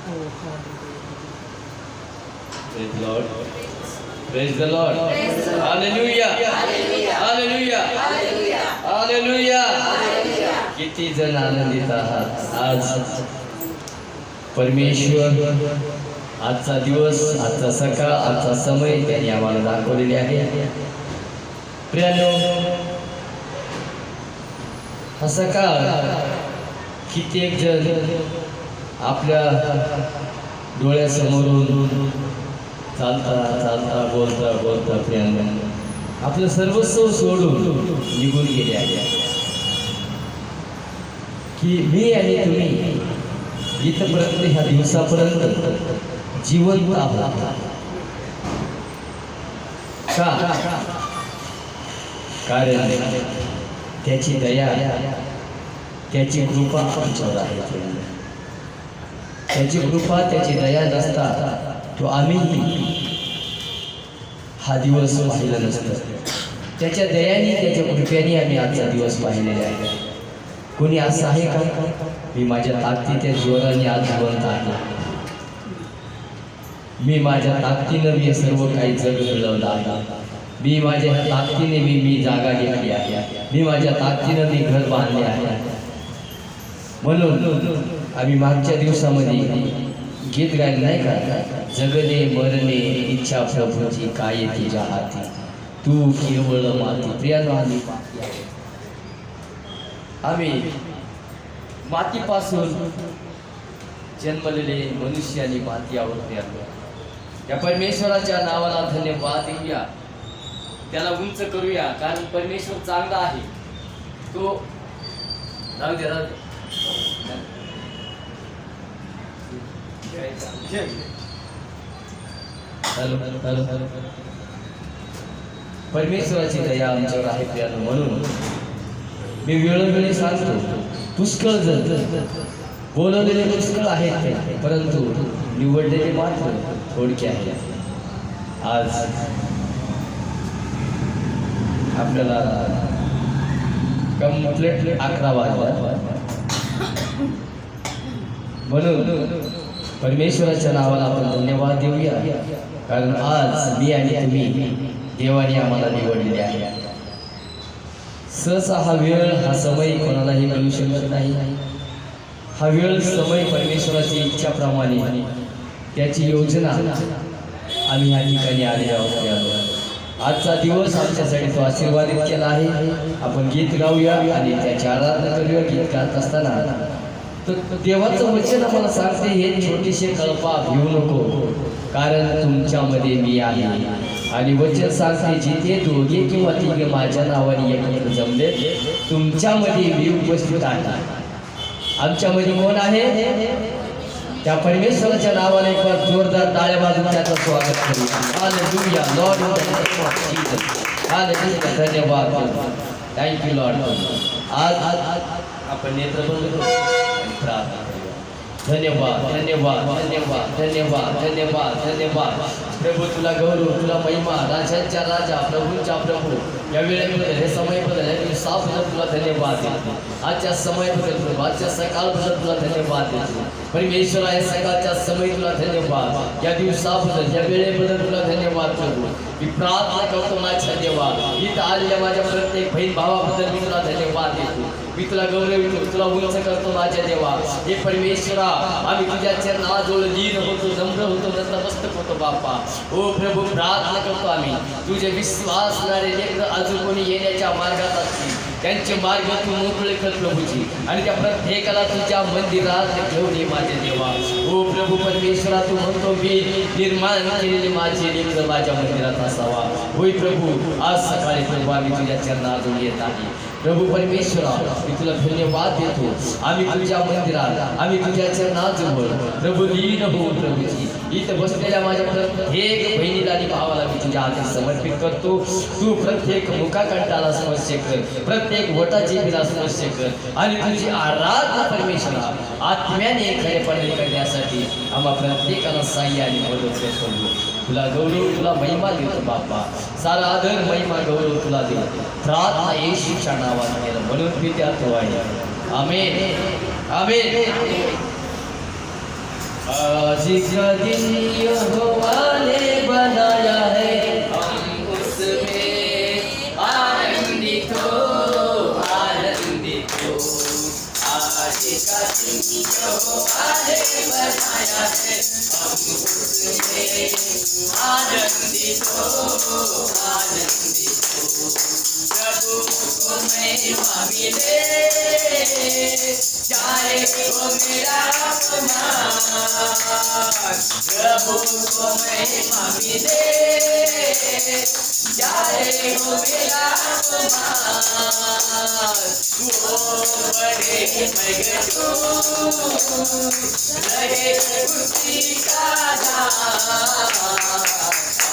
Praise the Lord. Praise the Lord. Hallelujah. Hallelujah. Hallelujah. किती जण आनंदित आहात आज परमेश्वर आजचा दिवस, आजचा सकाळ, आजचा समय त्यांनी आम्हाला दाखवलेले आहे. प्रियानो, हा सकाळ कित्येक जण आपल्या डोळ्यासमोरून चालता चालता बोलता बोलता प्रियानो आपलं सर्वस्व सोडून निघून गेले आहे. की मी आणि तुम्ही इथपर्यंत ह्या दिवसापर्यंत जिवंत आहोत का? कारण त्याची दया, त्याची कृपा आमच्यावर आहे. त्याची कृपा, त्याची दया नसता तो आम्ही हा दिवस पाहिला नसतं. त्याच्या दयाने, त्याच्या कृपेने आम्ही आजचा दिवस पाहिलेला आहे. कोणी असं आहे का मी माझ्या ताकदीच्या जोराने आज जिवंत आहे, मी माझ्या ताकदीनं मी सर्व काही जग मिळवलं आहे, मी माझ्या ताकदीने मी जागा घेतली आहे, मी माझ्या ताकदीनं मी घर बांधले आहे. म्हणून आम्ही मागच्या दिवसामध्ये गीत गायलं नाही का? जगणे मरणे इच्छा प्रभूची काय तुझ्या हाती, तू केवळ माती. प्रियानो, आम्ही मातीपासून जन्मलेले मनुष्य आणि माती आवडते. या परमेश्वराच्या नावाला धन्यवाद देऊया, त्याला उंच करूया, कारण परमेश्वर चांगला आहे. तो राहू दे, राहू दे. परमेश्वराची दया आमच्यावर आहे प्रियानो. म्हणून मी वेळोवेळी सांगतो, पुष्कळ जण बोलवलेले पुष्कळ आहेत, परंतु निवडलेले मात्र थोडके आहेत. आज आपल्याला कंप्लीट 11 वाजता, म्हणून परमेश्वराच्या नावाला आपण धन्यवाद देऊया, कारण आज मी आणि तुम्ही देवाने आम्हाला निवडलेले आहे. सहसा हा वेळ, हा समय कोणालाही मिळू शकत नाही. हा वेळ, समय परमेश्वराची इच्छाप्रमाणे, त्याची योजना आम्ही ह्या ठिकाणी आले आहोत. आजचा दिवस आमच्यासाठी तो आशीर्वादित केला आहे. आपण गीत गाऊया आणि त्याची आराधना करूया. गीत गात असताना तर देवाचं वचन आम्हाला सांगते, हे छोटीशे कल्पा घेऊ नको, कारण तुमच्यामध्ये मी आहे. आणि वचन सांगते, जिथे दोघे किंवा तिघे माझ्या नावाने एकत्र जमले, तुमच्यामध्ये मी उपस्थित आहे. आमच्यामध्ये कोण आहे? त्या परमेश्वराच्या नावाने एक बार जोरदार टाळ्या वाजवून त्याचं स्वागत करूया. Hallelujah, Lord in the name of Jesus. Hallelujah, धन्यवाद, थँक यू लॉर्ड. आज आपण नेत्र बंद करू आणि प्रार्थना करूया. धन्यवाद, धन्यवाद, धन्यवाद, धन्यवाद, धन्यवाद, धन्यवाद. प्रभू तुला गौरव, तुला महिमा, राजांच्या राजा, प्रभूंच्या प्रभू, या वेळेबद्दल, हे समयबद्दल, या दिवसाबद्दल तुला धन्यवाद देतो. आजच्या समयबद्दल प्रभू, आजच्या सकाळबद्दल तुला धन्यवाद देतो. परमेश्वरा, या सकाळच्या समय तुला धन्यवाद, या दिवसाबद्दल, या वेळेबद्दल तुला धन्यवाद प्रभू. मी प्रार्थना करतो माझ्या देवा, इथं आलेल्या माझ्या प्रत्येक बहीण भावाबद्दल मी तुला धन्यवाद देतो. मी तुला गौरवितो, तुला उंच करतो माझ्या देवा. हे परमेश्वरा, आम्ही तुझ्या चरणाजवळ लीन होतो, नम्र होतो, नतमस्तक होतो बाप्पा. ओ प्रभू, प्रार्थना करतो आम्ही, तुझे विश्वासणारे लेकर अजून कोणी येण्याच्या मार्गात असतील, त्यांचे मार्ग तू मोकळे कर प्रभूजी, आणि त्या प्रत्येकाला तुझ्या मंदिरात घेऊन ये माझे देवा. ओ प्रभू परमेश्वरा, तू म्हणतो मी निर्माण केलेले माझे लेकर माझ्या मंदिरात असावा. होय प्रभू, आज सकाळी प्रभू आम्ही तुझ्या चरणाजवळ येत आहे. प्रभू परमेश्वरा, मी तुला धन्यवाद देतो. आम्ही तुझ्या मंदिरात, आम्ही तुझ्या चरणाजवळ प्रभू लीन होऊ प्रभूजी. इथं बसलेल्या माझ्या प्रत्येक बहिणीला आणि भावाला मी तुझ्या हाती समर्पित करतो. तू प्रत्येक मुखाकंठाला स्पर्श कर, प्रत्येक वटाची बिला स्पर्श कर, आणि तुझी आराधना परमेश्वरा आत्म्याने खरेपणे करण्यासाठी आम्हा प्रत्येकाला साह्य आणि मदत करतो. तुला गौरव, तुला महिमा देतो बाप्पा. सारा आदर, महिमा, गौरव तुला देतो. प्रार्थना येशूच्या नावात केलं म्हणून पित्या तो आहे. आमेन, आमेन. आज का दिन यहोवा ने बनाया है, हम उसमें आनंदित हो, आनंदित हो। आज का दिन यहोवा ने बनाया है, हम उसमें आनंदित हो, आनंदित हो। प्रभु को महिमा मिले, चाहे वो मेरा अपमान। प्रभु को महिमा मिले, चाहे वो मेरा अपमान। वो बड़े मगजू रहे खुशी का दान।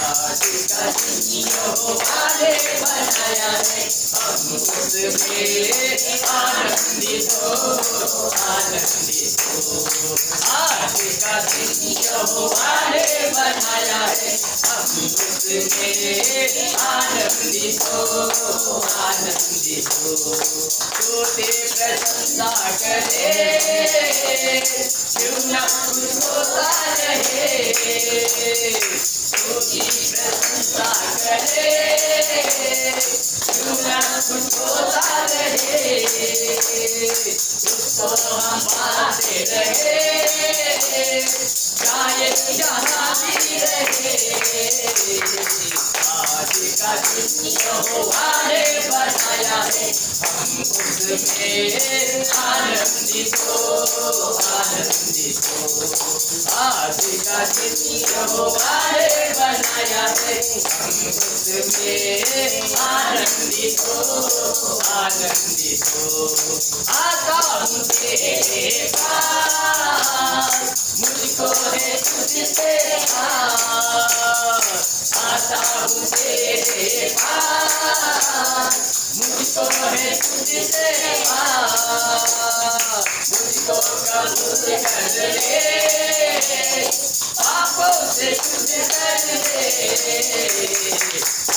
आज का दिन यहोवा ने बनाया है, हम उसमें आनंदित हो, आनंदित हो। आज का दिन यहोवा ने बनाया है, हम उसमें आनंदित हो, आनंदित हो। छोटे प्रशंसा करे, क्यों न कुछ होता रहे। छोटी प्रशंसा करे, क्यों न कुछ होता रहे। उसको हम पाते रहे, चाहे जहाँ भी रहे। आज का दिन यहोवा ने बनाया है, हम उसमें आनंदित हो, आनंदित हो। आज का दिन यहोवा ने बनाया है, हम उसमें आनंदित हो, आनंदित हो। आता हूँ तेरे पास, मुझको है तुझसे प्यार। आता हूँ तेरे पास, मुझको है तुझसे प्यार। मुझको कबूल कर ले, पापों से तुझे कर ले।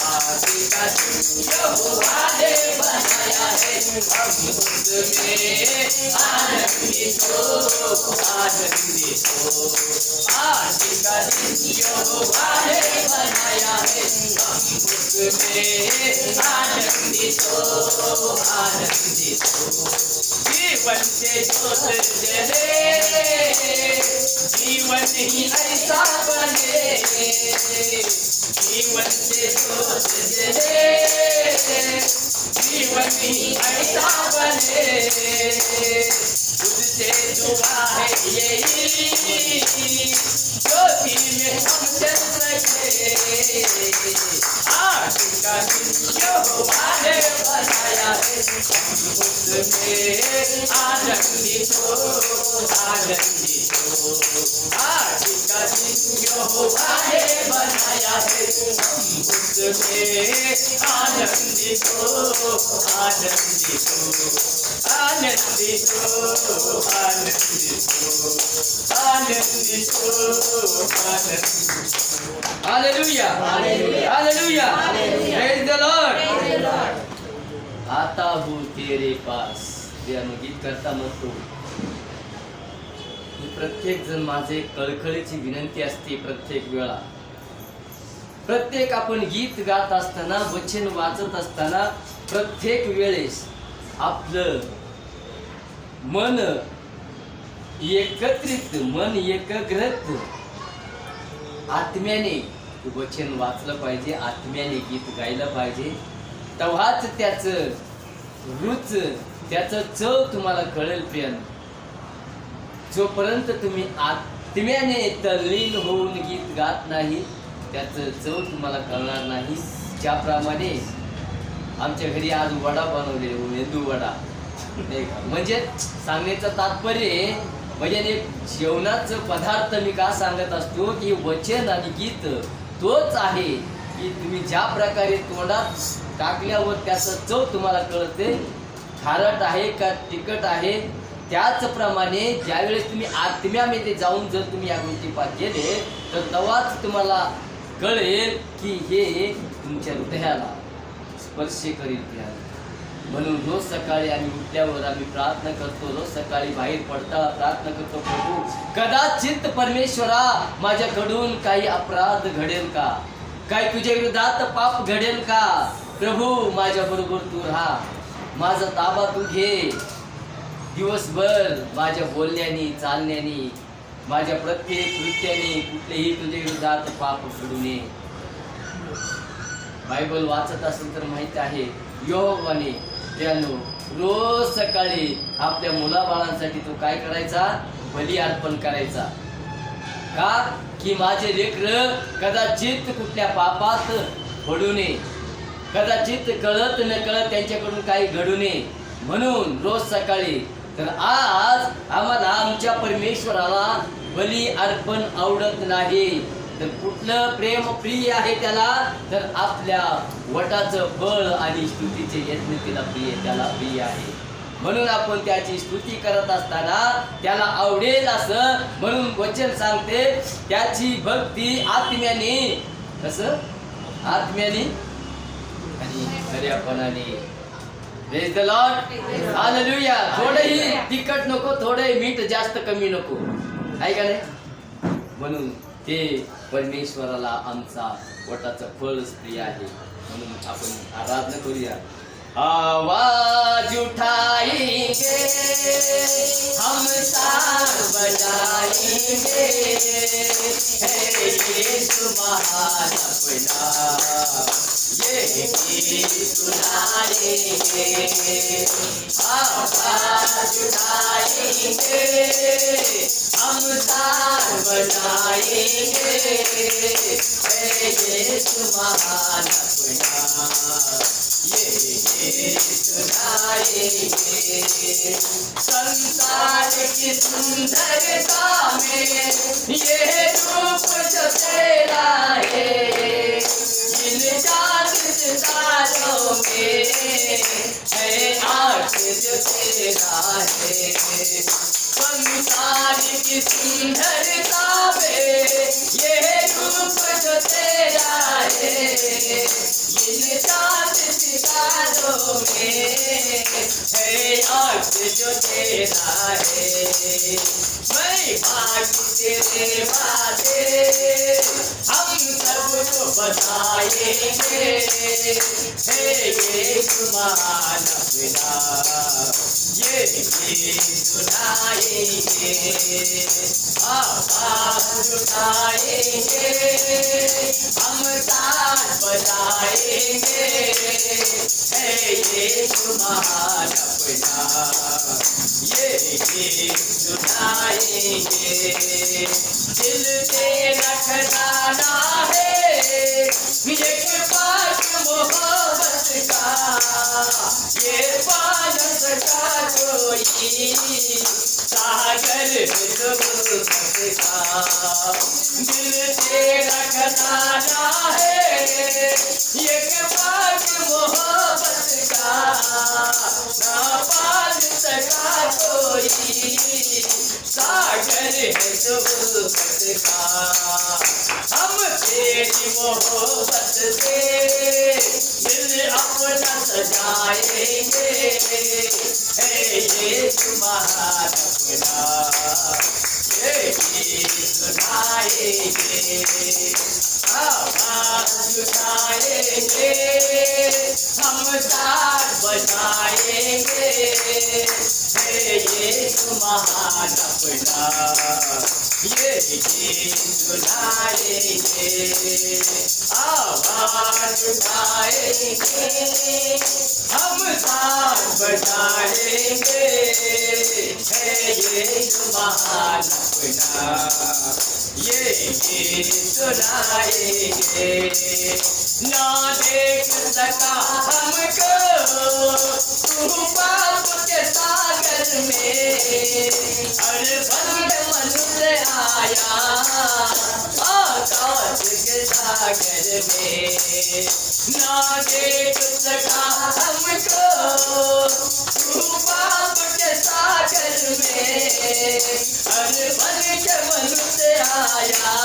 आज का दिन यहोवा ने बनाया है, हम उसमें आनंदित हो, आनंदित हो। आज का दिन यहोवा ने बनाया है, हम उसमें आनंदित हो, आनंदित हो। जीवन से जोत जले, जीवन ही ऐसा बने। जीवन से जोत जले, जीवन ही ऐसा बने। तुझसे दुआ है यही, ज्योति में हम चल सके। आज का दिन यहोवा ने बनाया है, हम उसमें आनंदित हो, आनंदित हो। आज का दिन यहोवा ने बनाया है, हम उसमें आनंदित हो, आनंदित हो, आनंदित हो, आनंदित हो, आनंदित हो, आनंदित। Hallelujah, hallelujah, praise the Lord. आता हूँ तेरे पास, ते गीत करता म्हणतो प्रत्येक जण माझे कळकळीची विनंती असते प्रत्येक वेळा। प्रत्येक आपण गीत गात असताना, वचन वाचत असताना, प्रत्येक वेळेस आपलं मन एकत्रित, मन एकाग्रत आत्म्याने वचन वाचलं पाहिजे, आत्म्याने गीत गायलं पाहिजे। तेव्हाच त्याचं रुच, त्याचं चव तुम्हाला कळेल प्रिय। जोपर्यंत तुम्ही आत्म्याने तल्लीन होऊन गीत गात नाही, त्याचं चव तुम्हाला कळणार नाही। ज्याप्रमाणे आमच्या घरी आज वडा बनवले, मेंदू वडा, म्हणजे सांगण्याचं तात्पर्य म्हणजे एक जेवणाचं पदार्थ मी का सांगत असतो की वचन आणि गीत तोच आहे की तुम्ही ज्या प्रकारे तोंडात टाकल्यावर त्याचं चव तुम्हाला कळते, खारट आहे का तिखट आहे। त्याचप्रमाणे ज्यावेळेस तुम्ही आत्म्यामध्ये जाऊन जर तुम्ही या गोष्टी पाठ केले तर तेव्हाच तुम्हाला कळेल की हे तुमच्या हृदयाला स्पर्श करील। म्हणून रोज सकाळी आम्ही उठल्यावर आम्ही प्रार्थना करतो, रोज सकाळी बाहेर पडता प्रार्थना करतो, प्रभू कदाचित परमेश्वरा माझ्याकडून काही अपराध घडेल का, काही तुझ्या विरोधात पाप घडेल का, प्रभू माझ्या बरोबर तू राहा, माझा ताबा तू घे, दिवसभर माझ्या बोलण्याने चालण्याने माझ्या प्रत्येक कृत्याने कुठलेही तुझ्या विरोधात पाप घडू नये. बायबल वाचत असेल तर माहिती आहे, यहोवाने त्यानं रोज सकाळी आपल्या मुलाबाळांसाठी तो काय करायचा, बली अर्पण करायचा. का की माझे लेकर कदाचित कुठल्या पापात पडू नये, कदाचित कळत न कळत त्यांच्याकडून काही घडू नये, म्हणून रोज सकाळी. तर आज आम्हाला आमच्या परमेश्वराला बली अर्पण आवडत नाही, तर कुठलं प्रेम प्रिय आहे त्याला, तर आपल्या वटाचं फळ आणि स्तुतीचे यत्न तिला प्रिय, त्याला प्रिय आहे. म्हणून आपण त्याची स्तुती करत असताना त्याला आवडेल असं, म्हणून वचन सांगते त्याची भक्ती आत्म्याने, कसं आत्म्याने आणि खऱ्यापणाने. Praise the Lord, hallelujah. थोडंही तिखट नको, थोडं मीठ जास्त कमी नको, आहे का नाही. म्हणून ते परमेश्वराला आमचा वटाचं फळ प्रिय आहे. म्हणून आपण आराधना करूया. आवाज उठाएंगे हम साथ बजाएंगे, है यीशु महान अपना, ये गीत सुनाएंगे. आवाज उठाएंगे हम साथ बजाएंगे, है यीशु महान अपना, ये सुनाएंगे. संसार की सुंदरता में ये रूप जो तेरा है, इन चांद सितारों में है आँख जो तेरा है. संसार की सुंदरता में ये रूप जो तेरा है, इन चांद सितारों में है आँख जो तेरा है. मैं बाकी तेरे वादे हम सबको बताएंगे, है यीशु महान अपना, ये गीत सुनाएंगे. आवाज उठाएंगे हम साथ बजाएंगे, है यीशु महान अपना, ये गीत सुनाएंगे. दिल तेरा खजाना है एक पाक मोहब्बत का, ये पा न सका कोई सागर गुर्बत का. दिल तेरा खजाना है एक पाक मोहब्बत का, ना पा न सका कोई सागर है गुर्बत का. हम तेरी मोहब्बत से दिल अपना सजाएंगे, है यीशु महान अपना, ये गीत सुनाएंगे. आवाज उठाएंगे हम साथ बजाएंगे, है यीशु महान अपना, ये गीत सुनाएंगे. आवाज उठाएंगे हम साथ बजाएंगे, है यीशु महान अपना, ये गीत सुनाएंगे. ना देख सका हमको तू पाप के सागर में, हर बंद मनुष्य आया आकाश के सागर में. ना देख सका हमको तू पाप के सागर में, हर बंद मनुष्य आया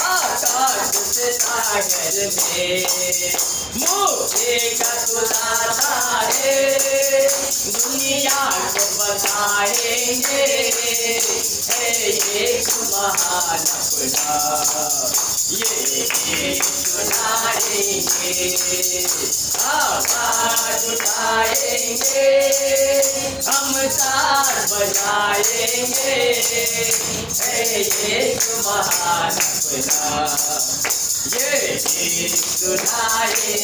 आकाश सागर में मुझे का सुनाता है दुनिया को बताएंगे है ये महान अपना ये सुनाएंगे आवाज उठाएंगे हम साथ बजाएंगे है ये महान अपना ये सुनाएंगे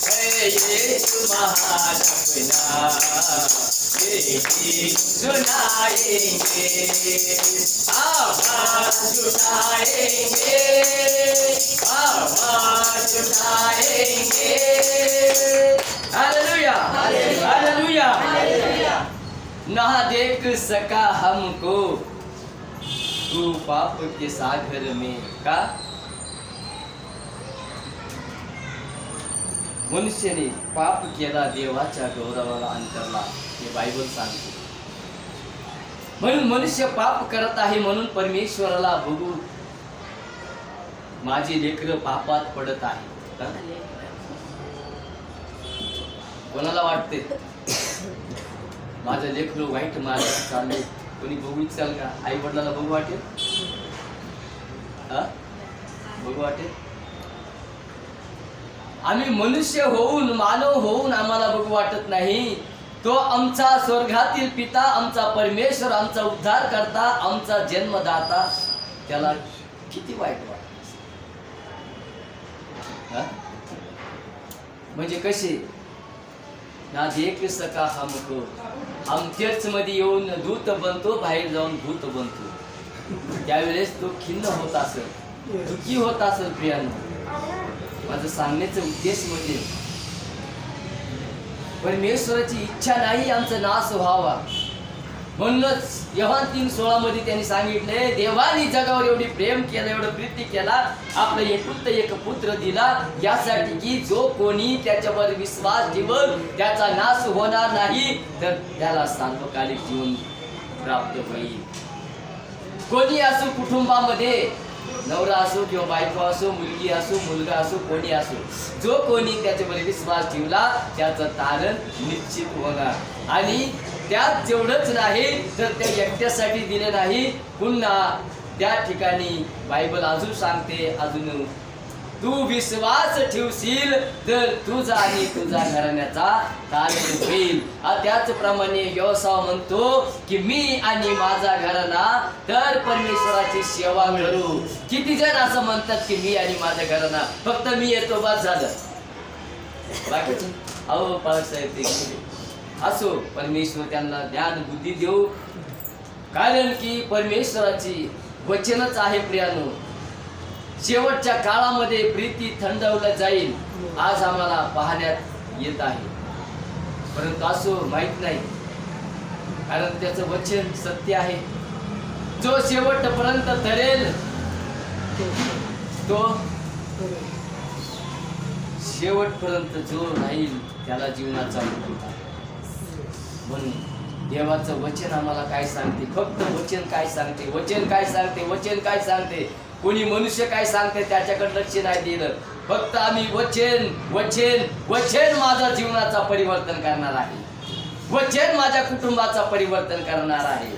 है ये महान अपना ये सुनाएंगे आवाज उठाएंगे आवाज उठाएंगे हालेलुया हालेलुया ना देख सका हमको तू पाप के सागर में का मनुष्याने पाप केला देवाच्या गौरवाला अंतरला हे बायबल सांगते म्हणून मनुष्य पाप करत आहे म्हणून परमेश्वराला बघू माझी लेकरं पापात पडत आहे कोणाला वाटते माझं लेकरं वाईट मार्गात चालले कोणी बघू इच्छाल का आई वडिलाला बघू वाटेल बघू वाटेल आम्ही मनुष्य होऊन मानव होऊन आम्हाला बघू वाटत नाही तो आमचा स्वर्गातील पिता आमचा परमेश्वर आमचा उद्धार करता आमचा जन्मदाता त्याला किती वाईट वाटत म्हणजे कसे ना देख सका हमको हम चर्च मध्ये येऊन दूत बनतो बाहेर जाऊन भूत बनतो त्यावेळेस तो खिन्न होत असेल दुःखी होत असेल प्रियानो माझं सांगण्याचा उद्देश म्हणजे परमेश्वराची इच्छा नाही आमचा नाश व्हावा म्हणूनच योहान 3:16 मध्ये त्यांनी सांगितले देवाने जगावर एवढी प्रेम केलं एवढं प्रीती केला आपला एकुलता एक पुत्र दिला यासाठी की जो कोणी त्याच्यावर विश्वास ठेवल त्याचा नाश होणार नाही तर त्याला सार्वकालिक जीवन प्राप्त होईल कोणी असो कुटुंबामध्ये नवरा असो किंवा बायको असो मुलगी असो मुलगा असो कोणी असो जो कोणी त्याच्यावर विश्वास ठेवला त्याचं तारण निश्चित होणार आणि त्यात जेवढंच नाही तर त्या एकट्यासाठी दिले नाही पुन्हा त्या ठिकाणी बायबल अजून सांगते अजून तू विश्वास ठेवशील तर तुझा आणि तुझा घराण्याचा तारण होईल त्याचप्रमाणे यहोवा म्हणतो की मी आणि माझा घराणा तर परमेश्वराची सेवा करू किती जण असं म्हणतात की मी आणि माझा घराणा फक्त मी येतो बस झालं बाकीचे अहो बाळासाहेब ते असो परमेश्वर त्यांना ज्ञान बुद्धी देऊ कारण की परमेश्वराची वचनच आहे प्रियानो शेवटच्या काळामध्ये प्रीती थंडवलं जाईल आज आम्हाला पाहण्यात येत आहे परंतु असो माहित नाही कारण त्याचं वचन सत्य आहे जो शेवटपर्यंत धरेल तो शेवटपर्यंत जो राहील त्याला जीवनाचा म्हणून देवाचं वचन आम्हाला काय सांगते फक्त वचन काय सांगते वचन काय सांगते वचन काय सांगते कोणी मनुष्य काय सांगते त्याच्याकडे लक्ष नाही दिलं फक्त आम्ही वचन वचन वचन माझा जीवनाचा परिवर्तन करणार आहे वचन माझ्या कुटुंबाचा परिवर्तन करणार आहे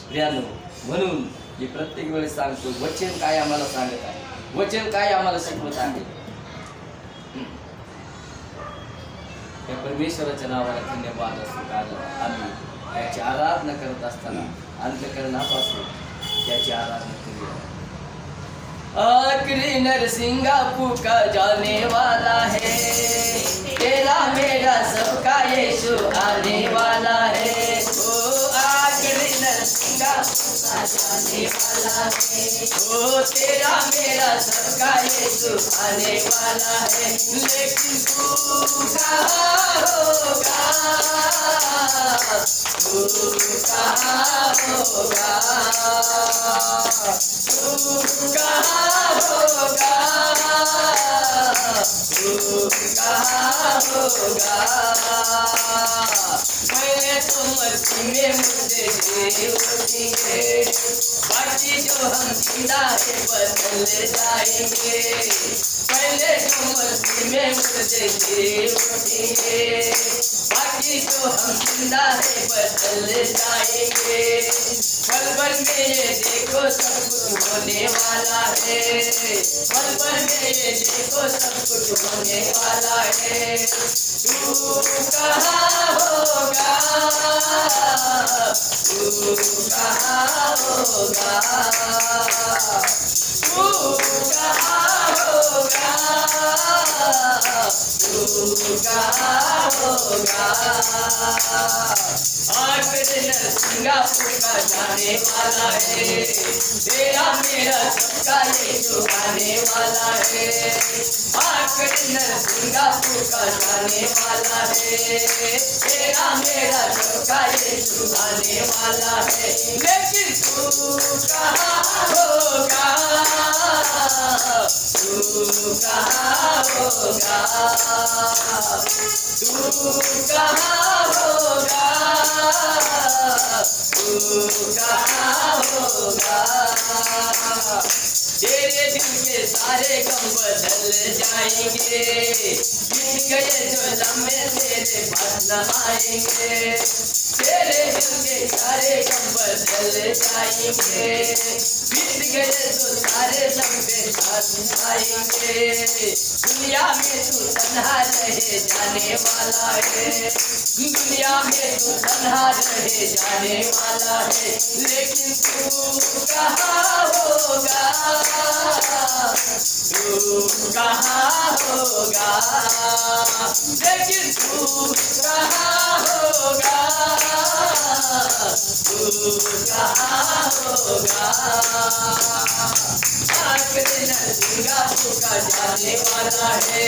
प्रियानो म्हणून मी प्रत्येक वेळेस सांगतो वचन काय आम्हाला सांगत आहे वचन काय आम्हाला शिकवत आहे त्या परमेश्वराच्या नावाला धन्यवाद असतो कारण आम्ही त्याची आराधना करत असताना अंतःकरणापासून त्याची आराधना करूया आखिरी नरसिंगापू का जाने वाला है तेरा मेरा सबका यीशु आने वाला है ओ आखिरी नरसिंगापू का जाने वाला है ओ तेरा मेरा सबका यीशु आने वाला है लेकिन तू कहाँ होगा तू कहाँ होगा तू कहाँ होगा तू कहाँ होगा मैंने तो मस्ती में मुझे उठेंगे बाकी जो हम जिंदा है बदल जाएंगे, पहले जो मस्ती में मुर्दे गिरे उठेंगे। बाकी जो हम जिंदा है बदल जाएंगे, पल पल में ये देखो सब कुछ होने वाला है, पल पल में ये देखो सब कुछ होने वाला है। तू कहाँ होगा, तू कहाँ होगा, तू कहाँ होगा, तू कहाँ होगा। आखिर सिंगापुर का जाने वाला है, तेरा मेरा सबका ये छुपाने वाला है। आखिर सिंगापुर का जाने वाला है, तेरा मेरा सबका ये छुपाने वाला है। लेकिन तू कहाँ होगा, तू कहाँ होगा, तू कहाँ होगा, तू कहाँ होगा। तेरे दिल के सारे गम बदल जाएंगे, बीत गए जो लम्हे तेरे पास न आएंगे। तेरे दिल के सारे गम बदल जाएंगे, बीत गए जो सारे लम्हे पास आएंगे। दुनिया में तू तन्हा रहे जाने वाला है, दुनिया में तू तन्हा रहे जाने वाला है। लेकिन तू कहाँ होगा, तू कहाँ होगा, लेकिन तू कहाँ होगा, तू कहाँ होगा। आखिर सिंगापुर का जाने वाला है,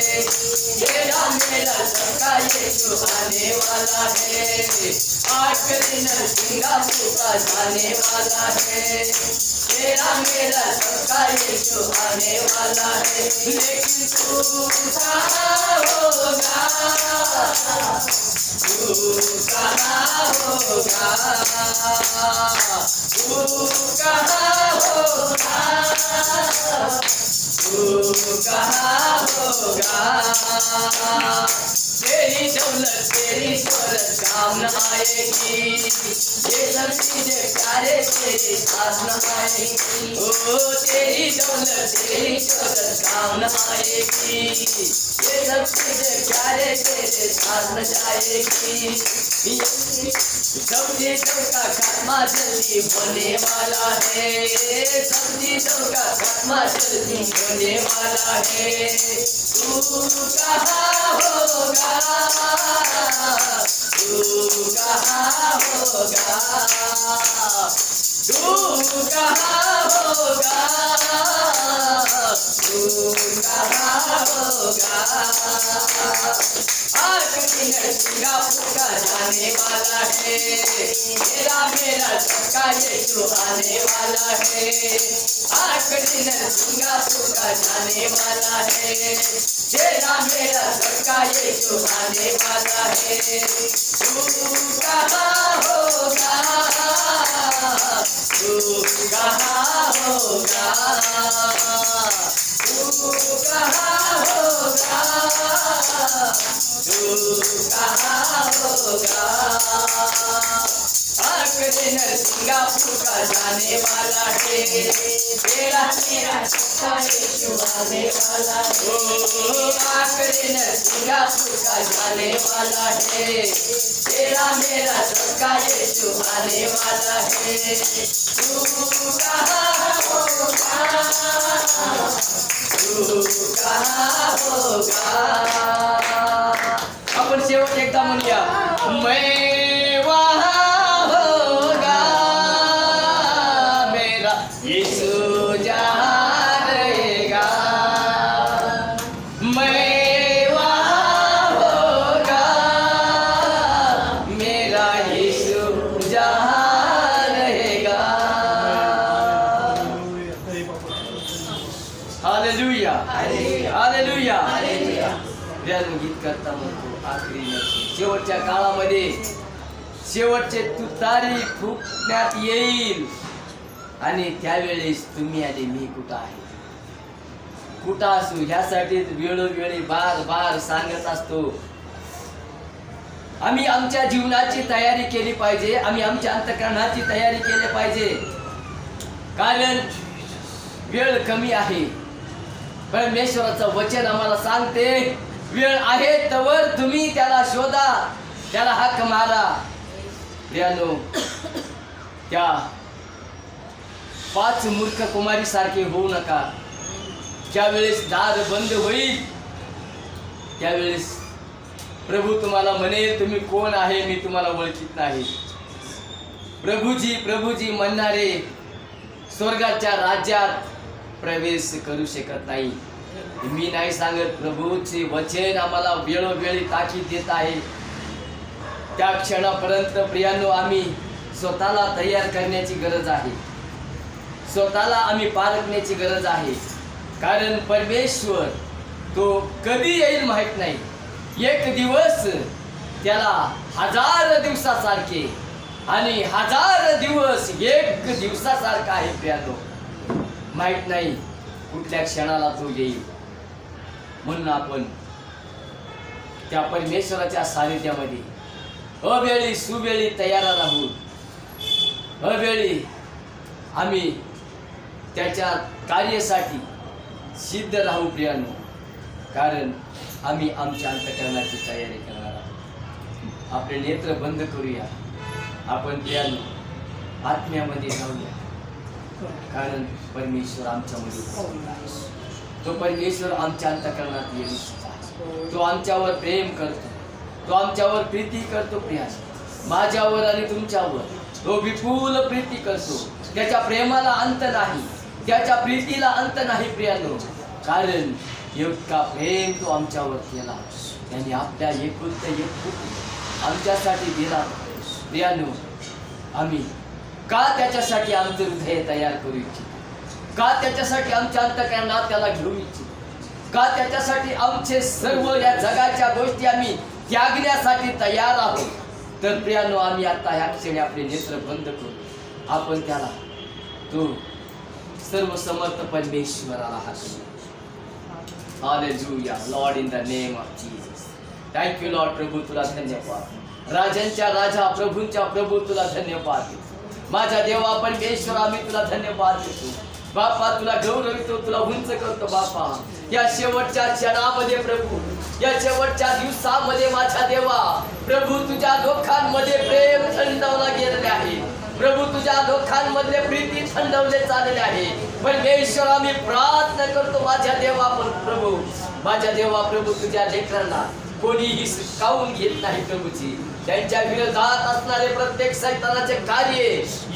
तेरा मेरा सबका ये छुपाने वाला है। आखिर सिंगापुर का जाने वाला है, तेरा मेरा सबका ये छुपाने वाला है। लेकिन तू कहाँ होगा, तू कहाँ होगा, तू कहाँ होगा, तू कहाँ होगा। तेरी दौलत तेरी शोहरत काम न आएगी, ये सब चीजें प्यारे तेरे साथ न आएगी। ओ तेरी दौलत तेरी शोहरत काम न आएगी, ये सब चीजें प्यारे तेरे साथ न जाएगी। सब चीजों का खात्मा जल्दी होने वाला है, सब चीजों का खात्मा जल्दी होने वाला है। तू कहाँ होगा, तू कहाँ होगा, तू कहाँ होगा, तू कहाँ होगा। आखिर सिंगापुर का जाने वाला है, तेरा मेरा सबका ये छुपाने वाला है। आखिर सिंगापुर का जाने वाला है, तेरा मेरा सबका ये छुपाने वाला है। तू कहाँ होगा, तू कहाँ होगा, तू कहाँ होगा, तू कहाँ होगा। आखिर सिंगापुर का जाने वाला है, तेरा मेरा सबका ये छुपाने वाला है। आखिर सिंगापुर का जाने वाला है, तेरा मेरा सबका ये छुपाने वाला है। तू कहाँ होगा, तू कहाँ होगा। आपण शेवट एकदा म्हणूया, मैं वहाँ होगा, मेरा यीशु जहाँ रहेगा। मैं वहाँ होगा, मेरा यीशु जहाँ रहेगा। Hallelujah, hallelujah, hallelujah. गीत करता म्हणतो आखरी नशी, शेवटच्या काळामध्ये शेवटचे तुतारी फुकण्यात येईल, आणि त्यावेळेस तुम्ही आले, मी कुठं आहे, कुठं असू, ह्यासाठी वेळोवेळी बार बार सांगत असतो. आम्ही आमच्या जीवनाची तयारी केली पाहिजे, आम्ही आमच्या अंतःकरणाची तयारी केली पाहिजे. कारण वेळ कमी आहे. परमेश्वराचं वचन आम्हाला सांगते, वेळ आहे तवर तुम्ही त्याला शोधा, त्याला हाक मारा. प्रियानो, त्या 5 मूर्ख कुमारी सारखे होऊ नका. ज्यावेळेस दार बंद होईल त्यावेळेस प्रभू तुम्हाला म्हणेल, तुम्ही कोण आहे, मी तुम्हाला ओळखीत नाही. प्रभूजी प्रभूजी म्हणणारे स्वर्गाच्या राज्यात प्रवेश करू शकत नाही. मी नाही सांगत, प्रभूचे वचन आम्हाला वेळोवेळी ताकीद देत आहे. त्या क्षणापर्यंत प्रियांनो आम्ही स्वतःला तयार करण्याची गरज आहे, स्वतःला आम्ही पारखण्याची गरज आहे. कारण परमेश्वर तो कधी येईल माहित नाही. एक दिवस त्याला 1000 दिवसासारखे आणि 1000 दिवस 1 दिवसासारखा आहे. प्रियांनो, माहित नाही कुठल्या क्षणाला तो येईल. म्हणून आपण त्या परमेश्वराच्या सानिध्यामध्ये अवेळी सुवेळी तयार राहू. अवेळी आम्ही त्याच्या कार्यासाठी सिद्ध राहू. प्रियांनो, कारण आम्ही आमच्या अंतःकरणाची तयारी करणार आहोत. आपले नेत्र बंद करूया. आपण प्रियांनो आत्म्यामध्ये जाऊया. कारण परमेश्वर आमच्यामध्ये, तो परमेश्वर आमच्या अंतःकरणात येऊ शकतो. तो आमच्यावर प्रेम करतो, तो आमच्यावर प्रीती करतो. प्रिया, माझ्यावर आणि तुमच्यावर तो विपुल प्रीती करतो. त्याच्या प्रेमाला अंत नाही, त्याच्या प्रीतीला अंत नाही. प्रियांनो, कारण इतका प्रेम तो आमच्यावर केला, त्यांनी आपल्या एकुलते एक पुत्र आमच्यासाठी दिला. प्रियांनो, आम्ही का त्याच्यासाठी आमचं हृदय तयार करू इच्छितो? का त्याच्यासाठी आमच्या अंतःकरणात त्याला घेऊ इच्छितो? का त्याच्यासाठी आमचे सर्व या जगाच्या गोष्टी आम्ही त्यागण्यासाठी तयार आहोत? तर प्रियांनो, आम्ही आता ह्या क्षणी आपले नेत्र बंद करू. आपण त्याला, तो सर्व समर्थ परमेश्वराला हाकलू. Hallelujah, Lord, in the name of Jesus. Thank you Lord. प्रभू तुला धन्यवाद. राजांच्या राजा, प्रभूंच्या प्रभू तुला धन्यवाद देतो. माझ्या देवा परमेश्वर, आम्ही तुला धन्यवाद देतो. बापा, तुला गौरवितो, तुला उंच करतो. बापा, या शेवटच्या क्षणामध्ये प्रभू, या शेवटच्या दिवसामध्ये माझ्या देवा प्रभू, तुझ्या लोकांमध्ये प्रेम थंडवला गेलेले आहे. प्रभू, तुझ्या लोकांमधले प्रीती थंडवले चाललेले आहे. परमेश्वर, आम्ही प्रार्थना करतो माझ्या देवा प्रभू, माझ्या देवा प्रभू, तुझ्या लेकरांना कोणीही काऊन घेत नाही. प्रभूची त्यांच्या विरोधात असणारे प्रत्येक सैतानाचे कार्य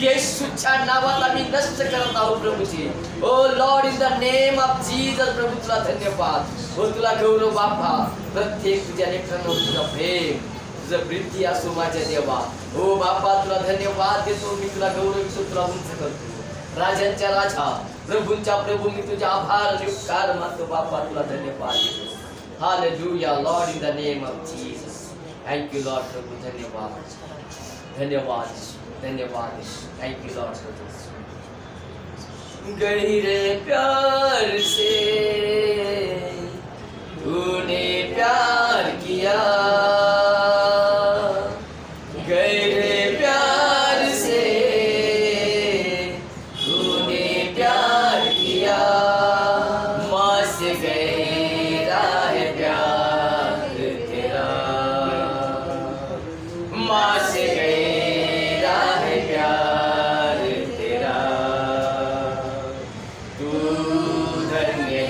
येशूच्या नावात आम्ही नष्ट करत आहोत. प्रभूची, O Lord, in the name of Jesus. प्रभू तुला धन्यवाद, हो तुला गौरव. बापा, प्रत्येक तुझ्या लेकरांवर तुझं प्रेम, तुझं प्रीती असो माझ्या देवा. हो बापा, तुला धन्यवाद देतो. मी तुला गौरवितो, तुला उंच करतो. राजांच्या राजा, प्रभूंच्या प्रभू, मी तुझे आभार आणि उपकार मानतो. बापा, तुला धन्यवाद देतो. Hallelujah, Lord, in the name of Jesus. Thank you Lord. प्रभू धन्यवाद, धन्यवाद, धन्यवाद. Thank you Lord. गहरे प्यार से तूने प्यार किया, गहरे प्यार से तूने प्यार किया. माँ से गहरा है प्यार तेरा, माँ से गहरा है प्यार तेरा. तू धन्य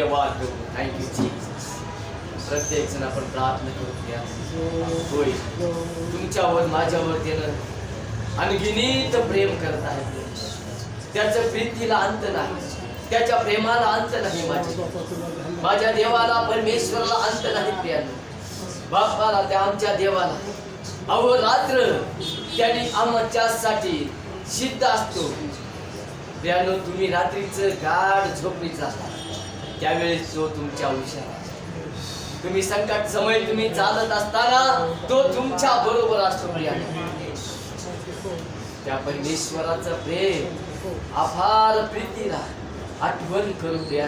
धन्यवाद थँक्यू जीसस. प्रत्येक जण आपण प्रार्थना करूया. होय, तुमच्यावर माझ्यावर त्यानं अनगिनीत प्रेम करत आहे. त्याच्या प्रीतीला अंत नाही, त्याच्या प्रेमाला अंत नाही. माझ्या देवाला, परमेश्वराला अंत नाही. प्रियानो, बापाला, त्या आमच्या देवाला अहोरात्र त्यांनी आमच्यासाठी सिद्ध असतो. प्रियानो, तुम्ही रात्रीचं गाढ झोपीत जाता त्यावेळेस तो तुमच्या उशाला, तुम्ही संकट समय तुम्ही चालत असताना तो तुमच्या बरोबर असतो. प्रियानो, त्या परमेश्वराचं प्रेम, अफार प्रीतीला आठवण करू द्या.